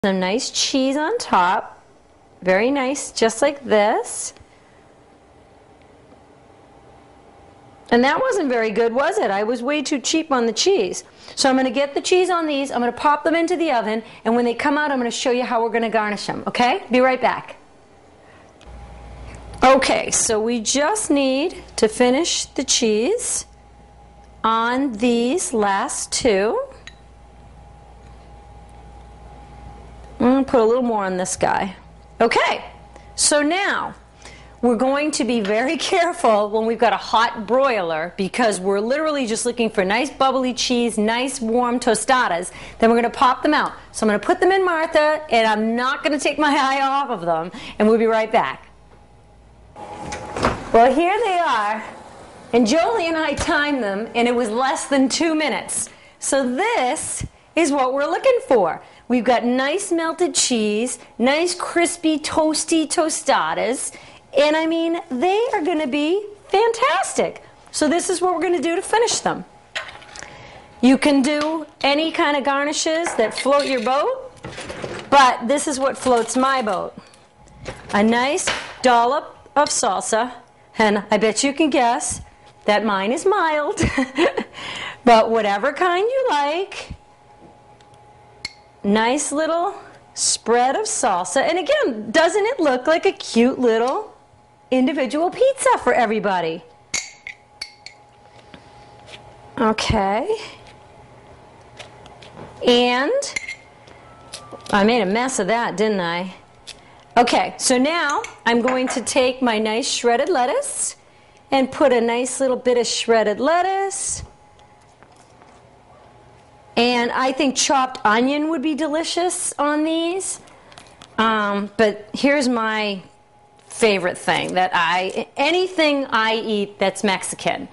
Some nice cheese on top. Very nice, just like this. And that wasn't very good, was it? I was way too cheap on the cheese. So I'm going to get the cheese on these, I'm going to pop them into the oven, and when they come out, I'm going to show you how we're going to garnish them, okay? Be right back. Okay, so we just need to finish the cheese on these last two. I'm going to put a little more on this guy. Okay, so now we're going to be very careful when we've got a hot broiler, because we're literally just looking for nice bubbly cheese, nice warm tostadas. Then we're going to pop them out. So I'm going to put them in Martha, and I'm not going to take my eye off of them, and we'll be right back. Well, here they are, and Jolie and I timed them, and it was less than 2 minutes. So this is what we're looking for. We've got nice melted cheese, nice crispy toasty tostadas, and I mean, they are going to be fantastic. So this is what we're going to do to finish them. You can do any kind of garnishes that float your boat, but this is what floats my boat. A nice dollop of salsa, and I bet you can guess that mine is mild, but whatever kind you like. Nice little spread of salsa, and again, doesn't it look like a cute little individual pizza for everybody? Okay, and I made a mess of that, didn't I? Okay, so now I'm going to take my nice shredded lettuce and put a nice little bit of shredded lettuce. And I think chopped onion would be delicious on these. But here's my favorite thing that anything I eat that's Mexican,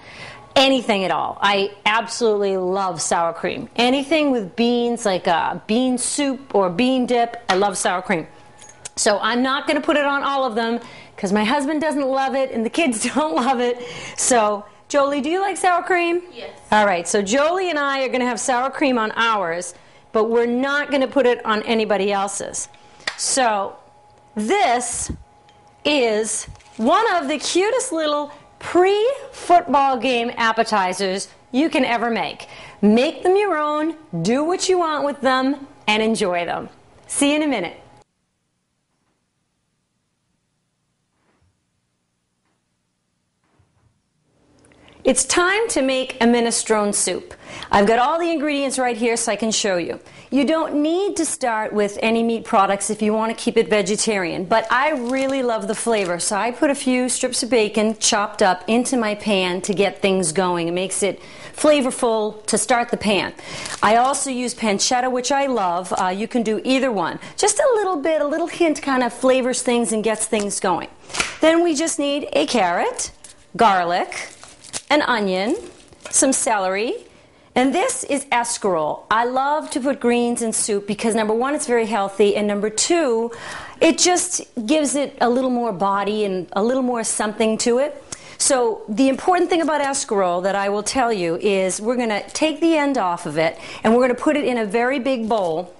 anything at all. I absolutely love sour cream. Anything with beans, like a bean soup or bean dip, I love sour cream. So I'm not going to put it on all of them because my husband doesn't love it and the kids don't love it. So Jolie, do you like sour cream? Yes. All right, so Jolie and I are going to have sour cream on ours, but we're not going to put it on anybody else's. So this is one of the cutest little pre-football game appetizers you can ever make. Make them your own, do what you want with them, and enjoy them. See you in a minute. It's time to make a minestrone soup. I've got all the ingredients right here so I can show you. You don't need to start with any meat products if you want to keep it vegetarian, but I really love the flavor, so I put a few strips of bacon chopped up into my pan to get things going. It makes it flavorful to start the pan. I also use pancetta, which I love. You can do either one. Just a little bit, a little hint kind of flavors things and gets things going. Then we just need a carrot, garlic, an onion, some celery, and this is escarole. I love to put greens in soup because number one, it's very healthy, and number two, it just gives it a little more body and a little more something to it. So the important thing about escarole that I will tell you is we're going to take the end off of it and we're going to put it in a very big bowl.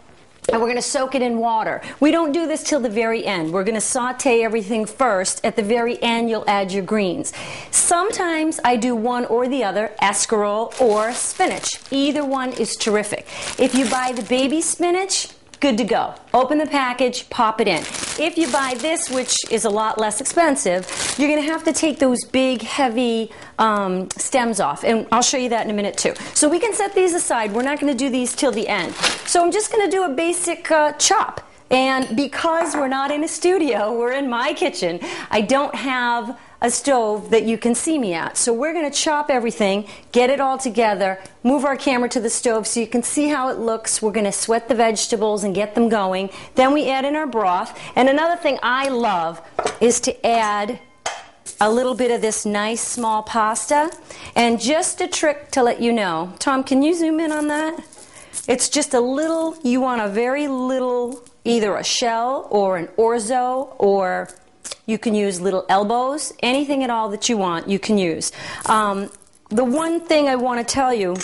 And we're going to soak it in water. We don't do this till the very end. We're going to saute everything first. At the very end, you'll add your greens. Sometimes I do one or the other, escarole or spinach. Either one is terrific. If you buy the baby spinach, good to go. Open the package, pop it in. If you buy this, which is a lot less expensive, you're going to have to take those big, heavy stems off. And I'll show you that in a minute, too. So we can set these aside. We're not going to do these till the end. So I'm just going to do a basic chop. And because we're not in a studio, we're in my kitchen, I don't have a stove that you can see me at. So we're going to chop everything, get it all together, move our camera to the stove so you can see how it looks. We're going to sweat the vegetables and get them going. Then we add in our broth. And another thing I love is to add a little bit of this nice small pasta. And just a trick to let you know. Tom, can you zoom in on that? It's just a little, you want a very little, either a shell or an orzo, or you can use little elbows, anything at all that you want, you can use. The one thing I want to tell you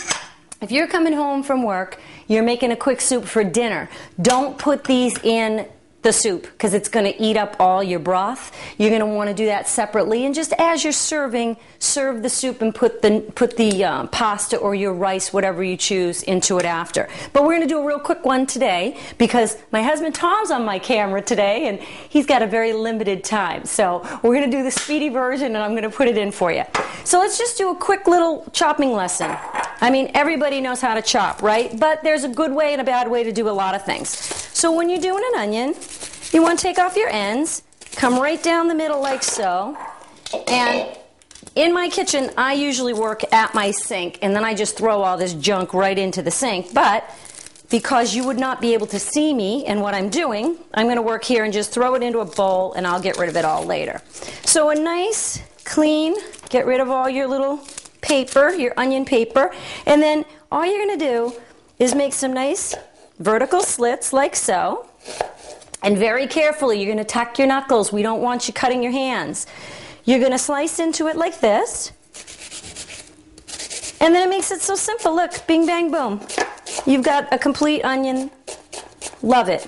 If you're coming home from work, you're making a quick soup for dinner, don't put these in the soup because it's going to eat up all your broth. You're going to want to do that separately, and just as you're serving, serve the soup and put the pasta or your rice, whatever you choose, into it after. But we're going to do a real quick one today because my husband Tom's on my camera today and he's got a very limited time. So we're going to do the speedy version and I'm going to put it in for you. So let's just do a quick little chopping lesson. I mean, everybody knows how to chop, right? But there's a good way and a bad way to do a lot of things. So when you're doing an onion, you want to take off your ends, come right down the middle like so, and in my kitchen, I usually work at my sink, and then I just throw all this junk right into the sink. But because you would not be able to see me and what I'm doing, I'm going to work here and just throw it into a bowl, and I'll get rid of it all later. So a nice, clean, get rid of all your little paper, your onion paper, and then all you're going to do is make some nice vertical slits like so. And very carefully, you're going to tuck your knuckles. We don't want you cutting your hands. You're going to slice into it like this. And then it makes it so simple. Look, bing, bang, boom. You've got a complete onion. Love it.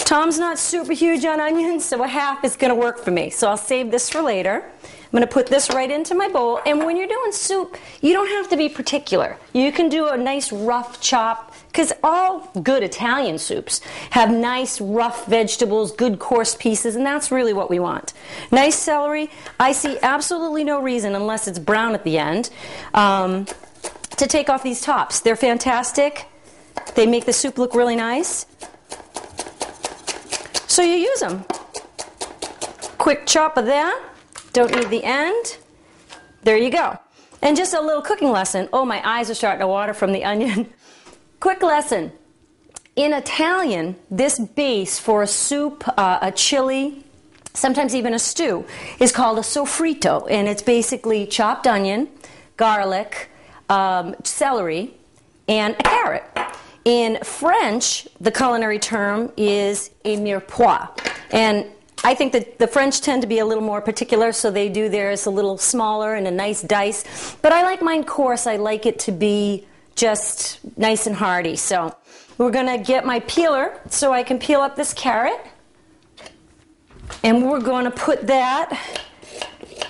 Tom's not super huge on onions, so a half is going to work for me. So I'll save this for later. I'm going to put this right into my bowl. And when you're doing soup, you don't have to be particular. You can do a nice rough chop, because all good Italian soups have nice rough vegetables, good coarse pieces, and that's really what we want. Nice celery. I see absolutely no reason, unless it's brown at the end, to take off these tops. They're fantastic. They make the soup look really nice. So you use them. Quick chop of that. Don't need the end. There you go. And just a little cooking lesson. Oh, my eyes are starting to water from the onion. Quick lesson. In Italian, this base for a soup, a chili, sometimes even a stew, is called a sofrito. And it's basically chopped onion, garlic, celery, and a carrot. In French, the culinary term is a mirepoix. And I think that the French tend to be a little more particular, so they do theirs a little smaller and a nice dice. But I like mine coarse. I like it to be just nice and hearty. So we're going to get my peeler so I can peel up this carrot. And we're going to put that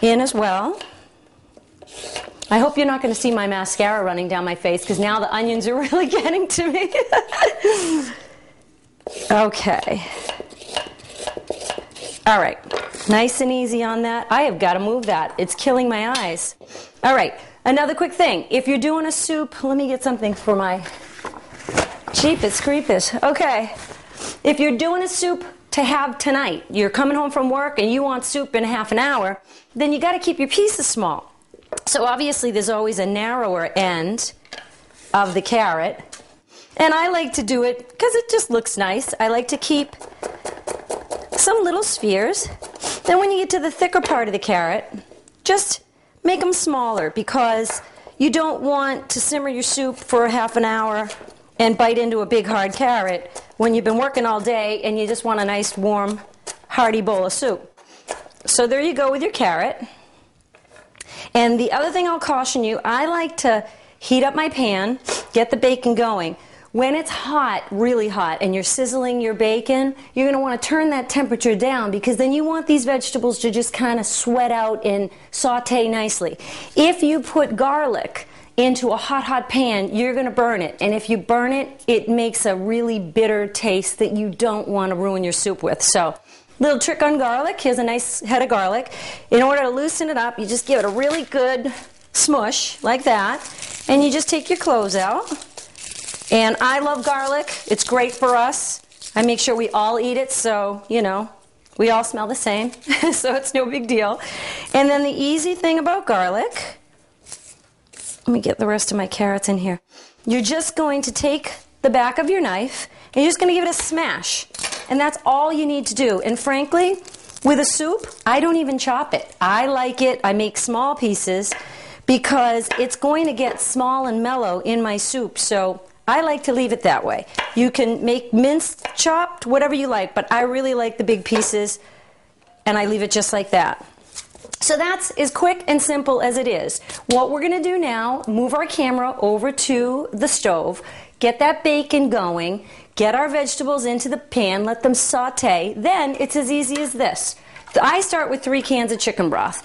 in as well. I hope you're not going to see my mascara running down my face because now the onions are really getting to me. Okay. All right. Nice and easy on that. I have got to move that. It's killing my eyes. All right. Another quick thing. If you're doing a soup, let me get something for my Jeepus creepus. Okay. If you're doing a soup to have tonight, you're coming home from work and you want soup in half an hour, then you got to keep your pieces small. So obviously there's always a narrower end of the carrot. And I like to do it because it just looks nice. I like to keep some little spheres. Then when you get to the thicker part of the carrot, just make them smaller because you don't want to simmer your soup for a half an hour and bite into a big hard carrot when you've been working all day and you just want a nice warm hearty bowl of soup. So there you go with your carrot. And the other thing I'll caution you, I like to heat up my pan, get the bacon going. When it's hot, really hot, and you're sizzling your bacon, you're going to want to turn that temperature down because then you want these vegetables to just kind of sweat out and saute nicely. If you put garlic into a hot, hot pan, you're going to burn it. And if you burn it, it makes a really bitter taste that you don't want to ruin your soup with. So, little trick on garlic. Here's a nice head of garlic. In order to loosen it up, you just give it a really good smush like that. And you just take your cloves out. And I love garlic. It's great for us. I make sure we all eat it so, you know, we all smell the same. So it's no big deal. And then the easy thing about garlic, let me get the rest of my carrots in here. You're just going to take the back of your knife and you're just going to give it a smash. And that's all you need to do. And frankly, with a soup, I don't even chop it. I like it. I make small pieces because it's going to get small and mellow in my soup. So I like to leave it that way. You can make minced, chopped, whatever you like, but I really like the big pieces, and I leave it just like that. So that's as quick and simple as it is. What we're going to do now, move our camera over to the stove, get that bacon going, get our vegetables into the pan, let them saute. Then it's as easy as this. I start with 3 cans of chicken broth.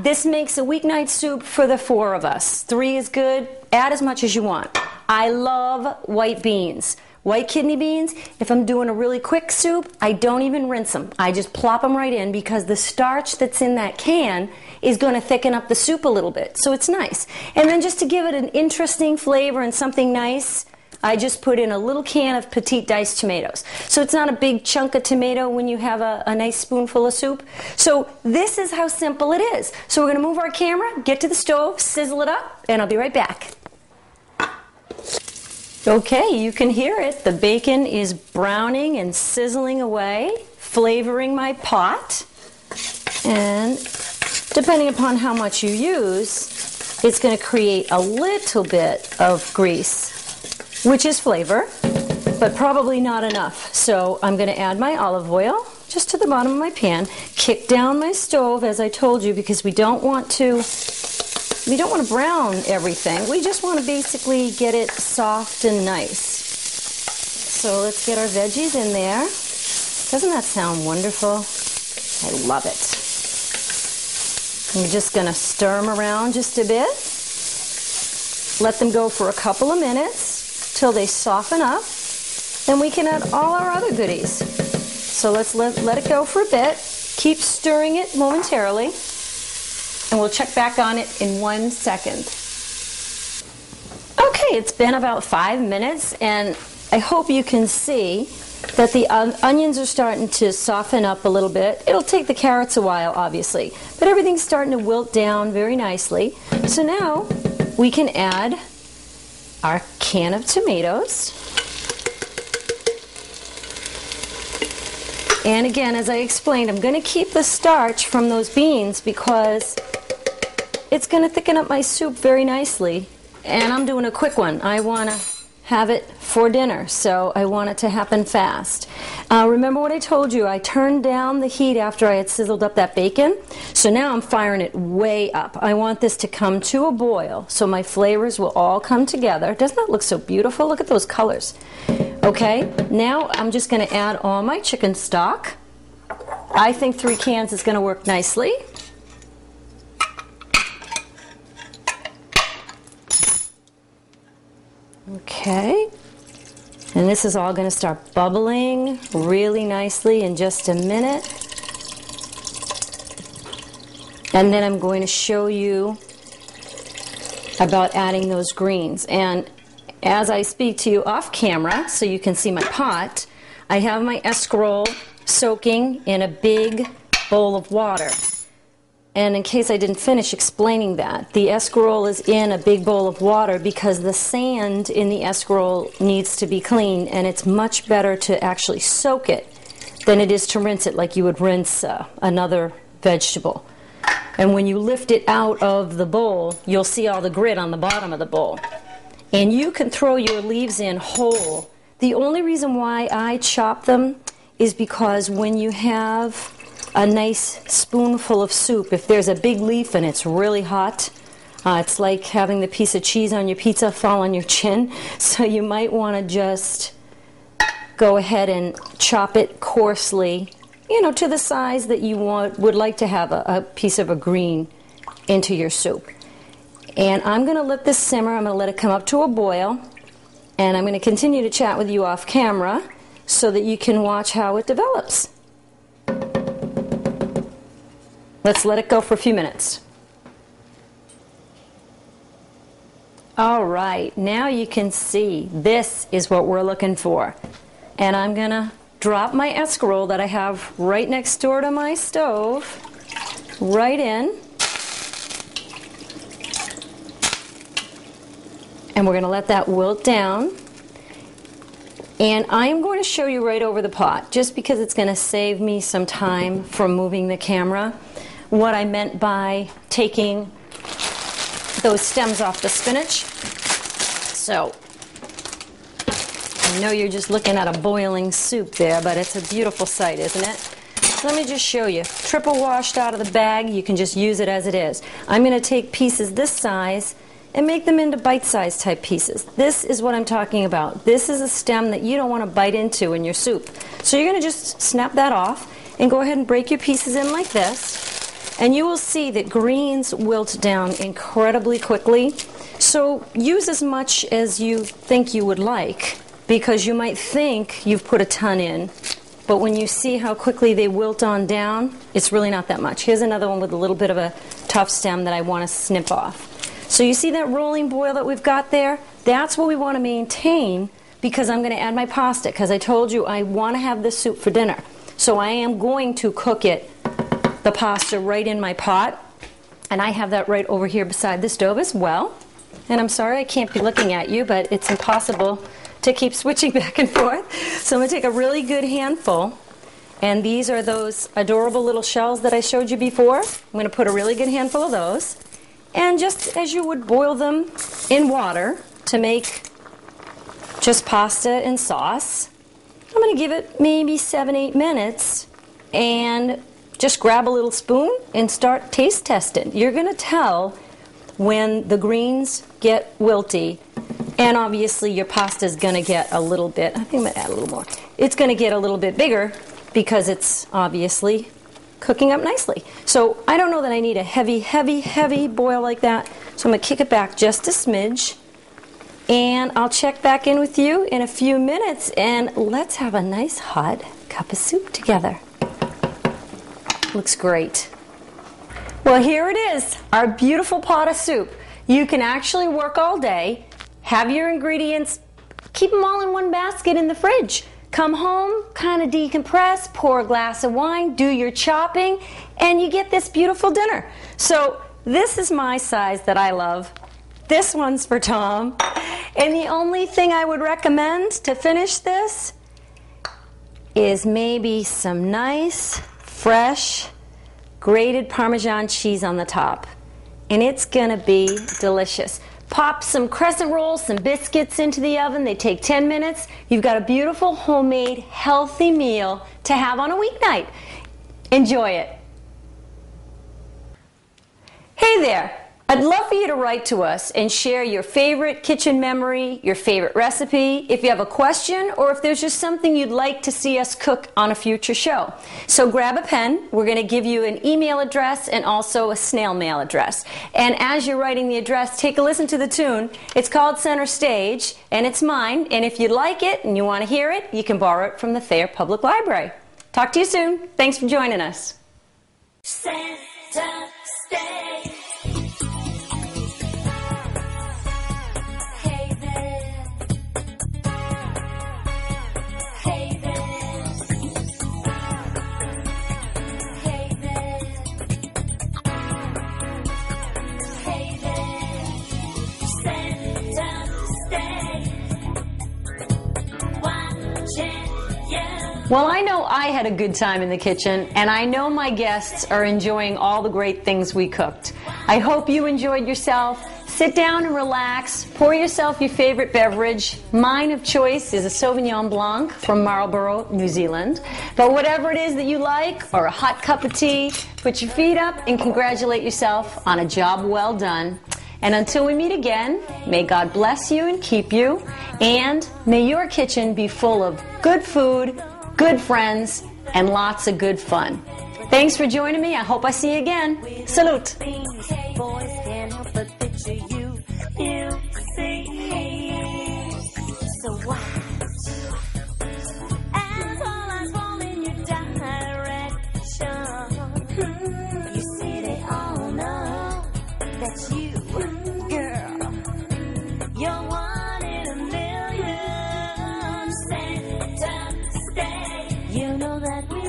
This makes a weeknight soup for the 4 of us. 3 is good. Add as much as you want. I love white beans. White kidney beans, if I'm doing a really quick soup, I don't even rinse them. I just plop them right in because the starch that's in that can is going to thicken up the soup a little bit. So it's nice. And then just to give it an interesting flavor and something nice, I just put in a little can of petite diced tomatoes. So it's not a big chunk of tomato when you have a nice spoonful of soup. So this is how simple it is. So we're going to move our camera, get to the stove, sizzle it up, and I'll be right back. Okay, you can hear it. The bacon is browning and sizzling away, flavoring my pot. And depending upon how much you use, it's going to create a little bit of grease, which is flavor, but probably not enough. So I'm going to add my olive oil just to the bottom of my pan, kick down my stove, as I told you, because we don't want to brown everything. We just want to basically get it soft and nice. So let's get our veggies in there. Doesn't that sound wonderful? I love it. I'm just going to stir them around just a bit. Let them go for a couple of minutes till they soften up. Then we can add all our other goodies. So let's let it go for a bit. Keep stirring it momentarily. And we'll check back on it in 1 second. Okay, it's been about 5 minutes, and I hope you can see that the onions are starting to soften up a little bit. It'll take the carrots a while, obviously, but everything's starting to wilt down very nicely. So now we can add our can of tomatoes. And again, as I explained, I'm going to keep the starch from those beans because it's going to thicken up my soup very nicely. And I'm doing a quick one. I want to have it for dinner, so I want it to happen fast. Remember what I told you? I turned down the heat after I had sizzled up that bacon. So now I'm firing it way up. I want this to come to a boil so my flavors will all come together. Doesn't that look so beautiful? Look at those colors. Okay, now I'm just going to add all my chicken stock. I think 3 cans is going to work nicely. Okay, and this is all going to start bubbling really nicely in just a minute. And then I'm going to show you about adding those greens. And as I speak to you off camera, so you can see my pot, I have my escarole soaking in a big bowl of water. And in case I didn't finish explaining that, the escarole is in a big bowl of water because the sand in the escarole needs to be clean, and it's much better to actually soak it than it is to rinse it like you would rinse another vegetable. And when you lift it out of the bowl, you'll see all the grit on the bottom of the bowl. And you can throw your leaves in whole. The only reason why I chop them is because when you have a nice spoonful of soup, if there's a big leaf and it's really hot, it's like having the piece of cheese on your pizza fall on your chin. So you might want to just go ahead and chop it coarsely, you know, to the size that you would like to have a piece of a green into your soup. And I'm going to let this simmer. I'm going to let it come up to a boil, and I'm going to continue to chat with you off camera so that you can watch how it develops. Let's let it go for a few minutes. All right, now you can see this is what we're looking for. And I'm going to drop my escarole that I have right next door to my stove right in. And we're going to let that wilt down. And I'm going to show you right over the pot, just because it's going to save me some time from moving the camera, what I meant by taking those stems off the spinach. So, I know you're just looking at a boiling soup there, but it's a beautiful sight, isn't it? So let me just show you. Triple washed out of the bag, you can just use it as it is. I'm going to take pieces this size and make them into bite-sized type pieces. This is what I'm talking about. This is a stem that you don't want to bite into in your soup. So you're going to just snap that off and go ahead and break your pieces in like this. And you will see that greens wilt down incredibly quickly. So use as much as you think you would like, because you might think you've put a ton in, but when you see how quickly they wilt on down, it's really not that much. Here's another one with a little bit of a tough stem that I want to snip off. So you see that rolling boil that we've got there? That's what we want to maintain, because I'm going to add my pasta, because I told you I want to have this soup for dinner. So I am going to cook it, the pasta, right in my pot, and I have that right over here beside the stove as well. And I'm sorry I can't be looking at you, but it's impossible to keep switching back and forth. So I'm going to take a really good handful, and these are those adorable little shells that I showed you before. I'm going to put a really good handful of those. And just as you would boil them in water to make just pasta and sauce, I'm going to give it maybe 7-8 minutes and just grab a little spoon and start taste testing. You're going to tell when the greens get wilty, and obviously your pasta is going to get a little bit, I think I'm going to add a little more. It's going to get a little bit bigger because it's obviously cooking up nicely. So I don't know that I need a heavy boil like that. So I'm going to kick it back just a smidge, and I'll check back in with you in a few minutes, and let's have a nice hot cup of soup together. Looks great. Well, here it is, our beautiful pot of soup. You can actually work all day, have your ingredients, keep them all in one basket in the fridge. Come home, kind of decompress, pour a glass of wine, do your chopping, and you get this beautiful dinner. So this is my size that I love. This one's for Tom. And the only thing I would recommend to finish this is maybe some nice, fresh, grated Parmesan cheese on the top. And it's gonna be delicious. Pop some crescent rolls, some biscuits into the oven. They take 10 minutes. You've got a beautiful, homemade, healthy meal to have on a weeknight. Enjoy it. Hey there. I'd love for you to write to us and share your favorite kitchen memory, your favorite recipe, if you have a question, or if there's just something you'd like to see us cook on a future show. So grab a pen. We're going to give you an email address and also a snail mail address. And as you're writing the address, take a listen to the tune. It's called Center Stage, and it's mine. And if you like it and you want to hear it, you can borrow it from the Thayer Public Library. Talk to you soon. Thanks for joining us. Center Stage. Well, I know I had a good time in the kitchen, and I know my guests are enjoying all the great things we cooked. I hope you enjoyed yourself. Sit down and relax. Pour yourself your favorite beverage. Mine of choice is a Sauvignon Blanc from Marlborough, New Zealand. But whatever it is that you like, or a hot cup of tea, put your feet up and congratulate yourself on a job well done. And until we meet again, may God bless you and keep you, and may your kitchen be full of good food, good friends, and lots of good fun. Thanks for joining me. I hope I see you again. Salute. You know that we